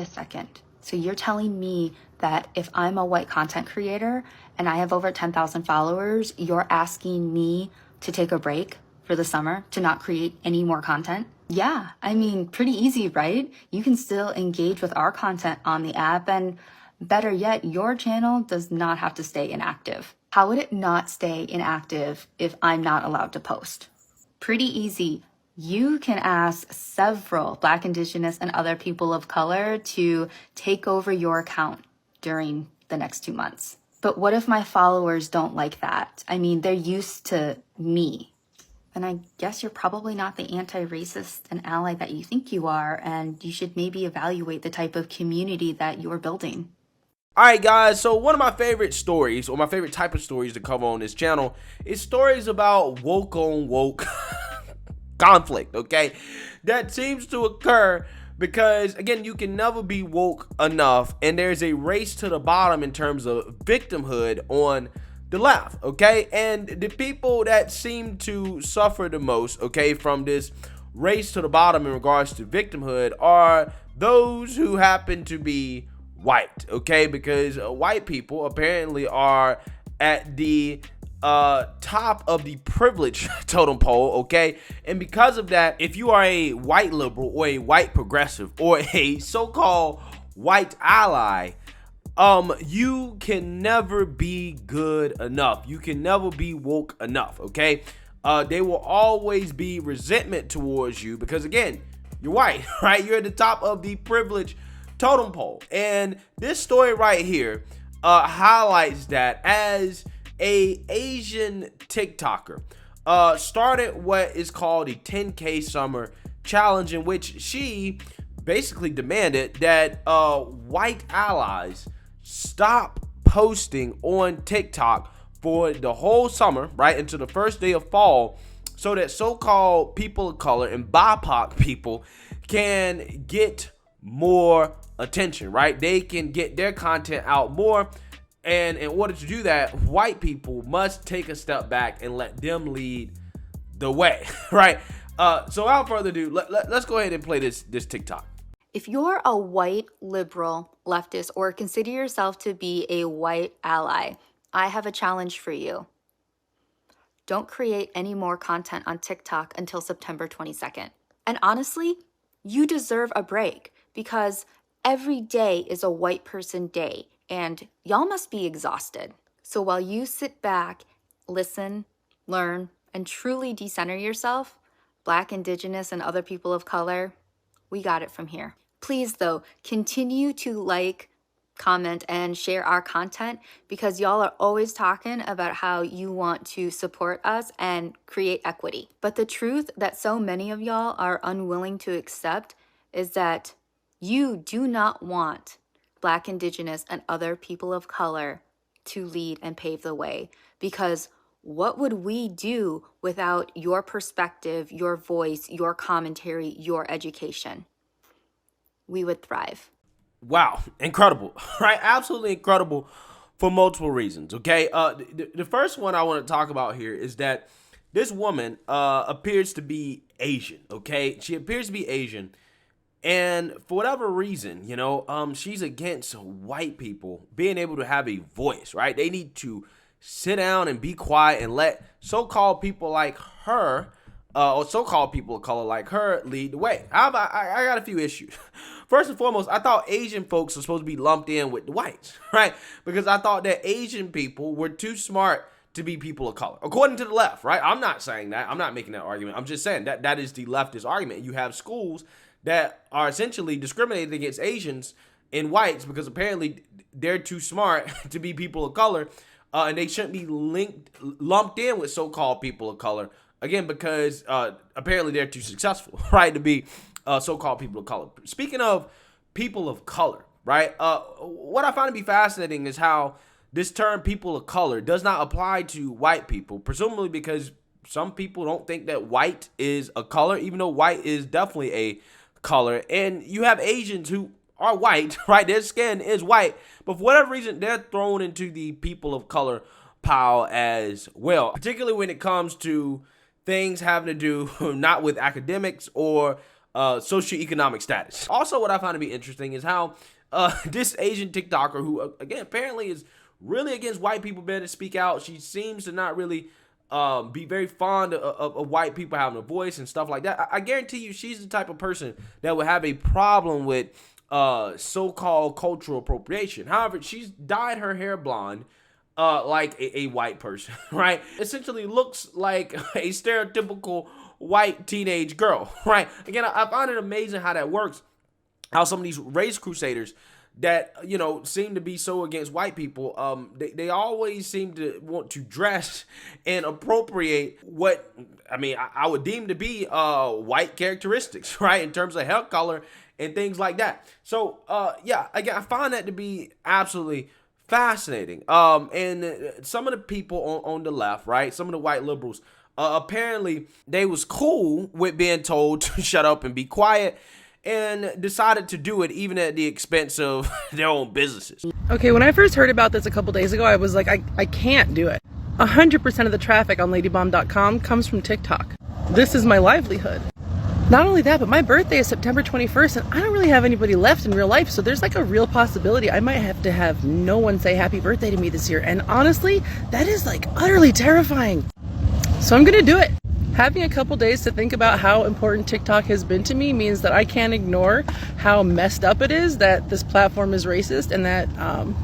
a second. So you're telling me that if I'm a white content creator and I have over 10,000 followers, you're asking me to take a break for the summer to not create any more content? Yeah, I mean, pretty easy, right? You can still engage with our content on the app, and better yet, your channel does not have to stay inactive. How would it not stay inactive if I'm not allowed to post? Pretty easy. You can ask several Black, Indigenous, and other people of color to take over your account during the next 2 months. But what if my followers don't like that? I mean, they're used to me. And I guess you're probably not the anti-racist and ally that you think you are, and you should maybe evaluate the type of community that you're building. Alright guys, so one of my favorite stories, or my favorite type of stories to cover on this channel, is stories about woke on woke conflict, okay? That seems to occur because, again, you can never be woke enough, and there's a race to the bottom in terms of victimhood on the left, okay? And the people that seem to suffer the most, okay, from this race to the bottom in regards to victimhood are those who happen to be white, okay? Because white people apparently are at the top of the privilege totem pole, okay? And because of that, if you are a white liberal or a white progressive or a so-called white ally, you can never be good enough. You can never be woke enough, okay? There will always be resentment towards you because, again, you're white, right? You're at the top of the privilege totem pole. And this story right here highlights that as a Asian TikToker started what is called a 10K summer challenge, in which she basically demanded that white allies stop posting on TikTok for the whole summer, right, until the first day of fall, so that so-called people of color and BIPOC people can get more attention, right? They can get their content out more, and in order to do that, white people must take a step back and let them lead the way, right? So without further ado, let's go ahead and play this TikTok. If you're a white liberal leftist or consider yourself to be a white ally, I have a challenge for you. Don't create any more content on TikTok until September 22nd. And honestly, you deserve a break because every day is a white person day and y'all must be exhausted. So while you sit back, listen, learn, and truly decenter yourself, Black, Indigenous, and other people of color, we got it from here. Please, though, continue to like, comment, and share our content because y'all are always talking about how you want to support us and create equity. But the truth that so many of y'all are unwilling to accept is that you do not want Black, Indigenous, and other people of color to lead and pave the way, because what would we do without your perspective, your voice, your commentary, your education? We would thrive. Wow, incredible, right? Absolutely incredible for multiple reasons, okay? The first one I want to talk about here is that this woman appears to be Asian, okay? She appears to be Asian, and for whatever reason, you know, she's against white people being able to have a voice, right? They need to sit down and be quiet and let so-called people like her, or so-called people of color like her, lead the way. I got a few issues. First and foremost, I thought Asian folks were supposed to be lumped in with the whites, right? Because I thought that Asian people were too smart to be people of color, according to the left, right? I'm not saying that. I'm not making that argument. I'm just saying that is the leftist argument. You have schools that are essentially discriminating against Asians and whites because apparently they're too smart to be people of color, and they shouldn't be lumped in with so-called people of color, again, because apparently they're too successful, right, to be so-called people of color. Speaking of people of color, right, what I find to be fascinating is how this term people of color does not apply to white people, presumably because some people don't think that white is a color, even though white is definitely a color. And you have Asians who are white, right? Their skin is white, but for whatever reason, they're thrown into the people of color pile as well, particularly when it comes to things having to do not with academics or socioeconomic status. Also, what I find to be interesting is how this Asian TikToker, who again apparently is really against white people being able to speak out, she seems to not really be very fond of white people having a voice and stuff like that. I guarantee you she's the type of person that would have a problem with so-called cultural appropriation. However, she's dyed her hair blonde like a white person, right? Essentially looks like a stereotypical white teenage girl, right? Again, I find it amazing how that works, how some of these race crusaders that, you know, seem to be so against white people, they always seem to want to dress and appropriate what, I mean, I would deem to be white characteristics, right, in terms of hair color and things like that. So, yeah, again, I find that to be absolutely fascinating. And some of the people on the left, right, some of the white liberals, apparently they was cool with being told to shut up and be quiet, and decided to do it even at the expense of their own businesses. Okay, when I first heard about this a couple days ago, I was like, I can't do it. 100% of the traffic on ladybomb.com comes from TikTok. This is my livelihood. Not only that, but my birthday is September 21st, and I don't really have anybody left in real life, so there's like a real possibility I might have to have no one say happy birthday to me this year. And honestly, that is like utterly terrifying. So I'm gonna do it. Having a couple days to think about how important TikTok has been to me means that I can't ignore how messed up it is that this platform is racist and that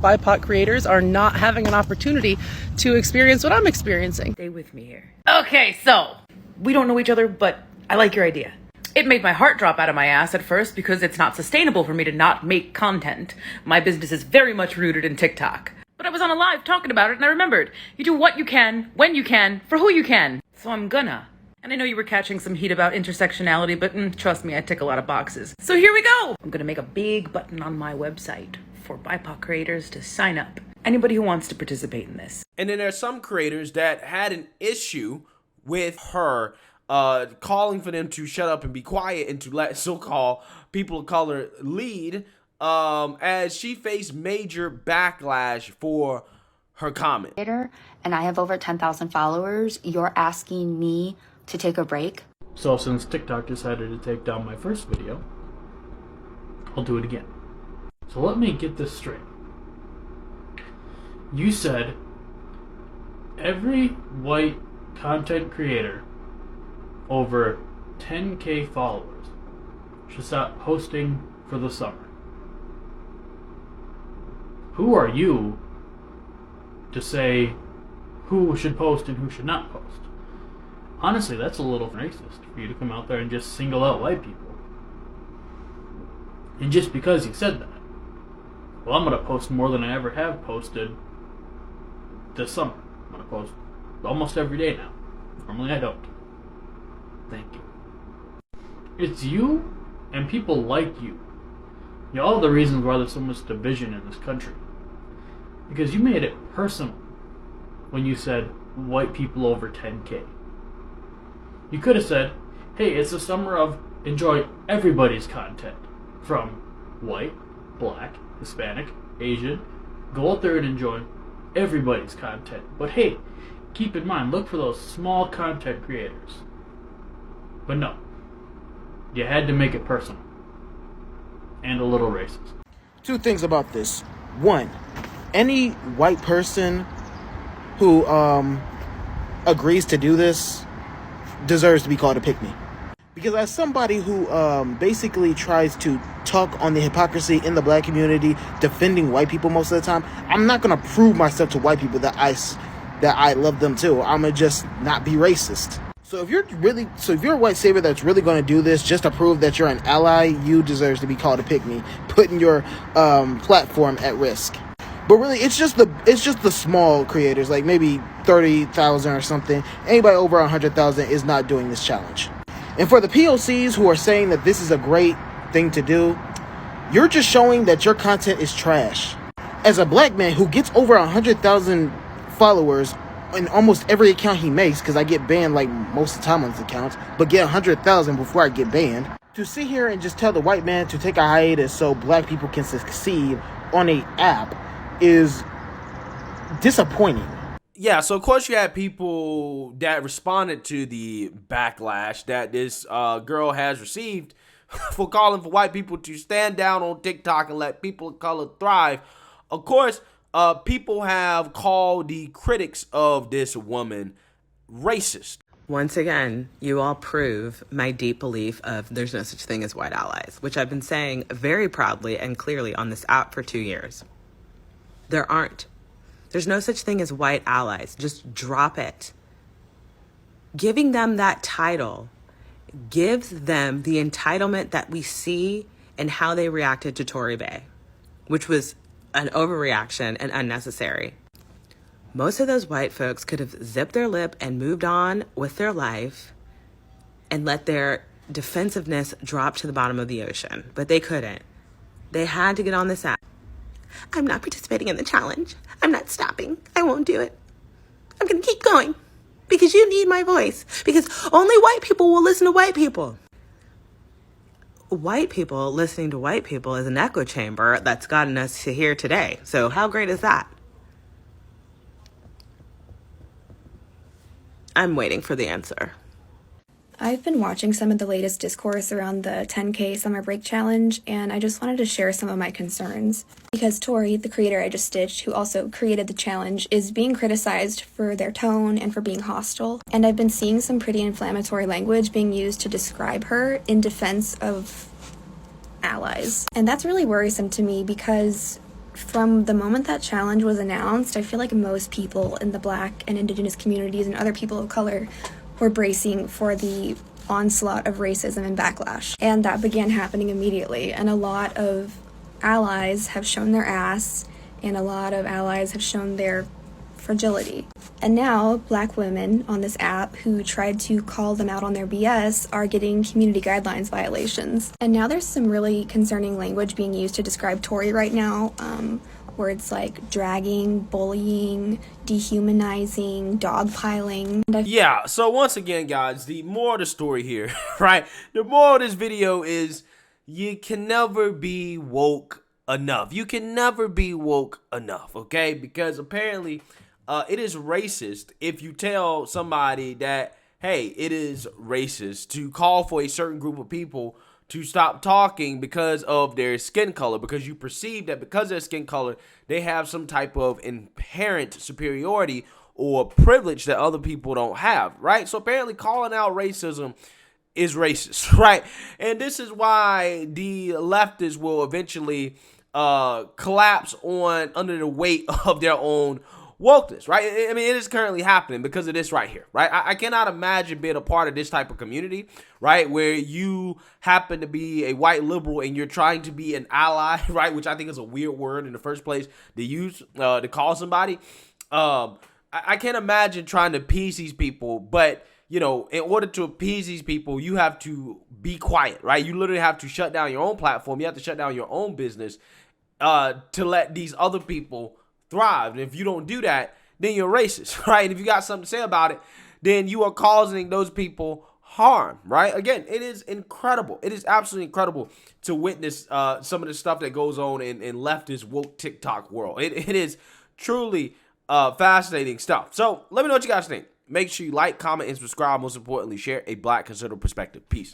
BIPOC creators are not having an opportunity to experience what I'm experiencing. Stay with me here. Okay, so we don't know each other, but I like your idea. It made my heart drop out of my ass at first because it's not sustainable for me to not make content. My business is very much rooted in TikTok. But I was on a live talking about it and I remembered, you do what you can, when you can, for who you can. So I'm gonna. And I know you were catching some heat about intersectionality, but trust me, I tick a lot of boxes. So here we go! I'm gonna make a big button on my website for BIPOC creators to sign up. Anybody who wants to participate in this. And then there's some creators that had an issue with her calling for them to shut up and be quiet and to let so-called people of color lead, as she faced major backlash for her comment. And I have over 10,000 followers. You're asking me to take a break? So since TikTok decided to take down my first video, I'll do it again. So let me get this straight. You said every white content creator over 10K followers should stop posting for the summer. Who are you to say who should post and who should not post? Honestly, that's a little racist for you to come out there and just single out white people. And just because you said that, well, I'm going to post more than I ever have posted this summer. I'm going to post almost every day now. Normally I don't. Thank you. It's you and people like you. You're all the reasons why there's so much division in this country. Because you made it personal when you said white people over 10K. You could have said, hey, it's the summer of enjoy everybody's content. From white, black, Hispanic, Asian. Go out there and enjoy everybody's content. But hey, keep in mind, look for those small content creators. But no. You had to make it personal. And a little racist. Two things about this. One, any white person who agrees to do this deserves to be called a pick-me. Because as somebody who basically tries to talk on the hypocrisy in the black community, defending white people most of the time, I'm not going to prove myself to white people that I love them too. I'm going to just not be racist. So if you're a white savior that's really going to do this just to prove that you're an ally, you deserve to be called a pick-me, putting your platform at risk. But really, it's just the small creators, like maybe 30,000 or something. Anybody over 100,000 is not doing this challenge. And for the POCs who are saying that this is a great thing to do, you're just showing that your content is trash. As a black man who gets over 100,000 followers in almost every account he makes, because I get banned like most of the time on this account, but get 100,000 before I get banned, to sit here and just tell the white man to take a hiatus so black people can succeed on a app is disappointing. Yeah, so of course you had people that responded to the backlash that this girl has received for calling for white people to stand down on TikTok and let people of color thrive. Of course, people have called the critics of this woman racist. Once again, you all prove my deep belief of there's no such thing as white allies, which I've been saying very proudly and clearly on this app for 2 years. There aren't. There's no such thing as white allies. Just drop it. Giving them that title gives them the entitlement that we see in how they reacted to Tory Bay, which was an overreaction and unnecessary. Most of those white folks could have zipped their lip and moved on with their life and let their defensiveness drop to the bottom of the ocean, but they couldn't. They had to get on this app. I'm not participating in the challenge. I'm not stopping. I won't do it. I'm going to keep going because you need my voice, because only white people will listen to white people. White people listening to white people is an echo chamber that's gotten us to here today. So how great is that? I'm waiting for the answer. I've been watching some of the latest discourse around the 10K Summer Break Challenge, and I just wanted to share some of my concerns. Because Tori, the creator I just stitched, who also created the challenge, is being criticized for their tone and for being hostile. And I've been seeing some pretty inflammatory language being used to describe her in defense of allies. And that's really worrisome to me because from the moment that challenge was announced, I feel like most people in the Black and Indigenous communities and other people of color were bracing for the onslaught of racism and backlash. And that began happening immediately. And a lot of allies have shown their ass, and a lot of allies have shown their fragility. And now, Black women on this app who tried to call them out on their BS are getting community guidelines violations. And now there's some really concerning language being used to describe Tori right now, words like dragging, bullying, dehumanizing, dogpiling. Yeah, so once again, guys, the moral of the story here, right? The moral of this video is you can never be woke enough. You can never be woke enough, okay? Because apparently it is racist if you tell somebody that, hey, it is racist to call for a certain group of people to stop talking because of their skin color, because you perceive that because of their skin color, they have some type of inherent superiority or privilege that other people don't have, right? So apparently calling out racism is racist, right? And this is why the leftists will eventually collapse under the weight of their own wokeness, right? I mean, it is currently happening because of this right here, right? I cannot imagine being a part of this type of community, right? Where you happen to be a white liberal and you're trying to be an ally, right? Which I think is a weird word in the first place to use to call somebody. I can't imagine trying to appease these people, but you know, in order to appease these people, you have to be quiet, right? You literally have to shut down your own platform. You have to shut down your own business to let these other people thrive. And if you don't do that, then you're racist, right? And if you got something to say about it, then you are causing those people harm, right? Again, it is incredible. It is absolutely incredible to witness some of the stuff that goes on in leftist woke TikTok world. It is truly fascinating stuff. So let me know what you guys think. Make sure you like, comment, and subscribe. Most importantly, share a Black conservative perspective. Peace.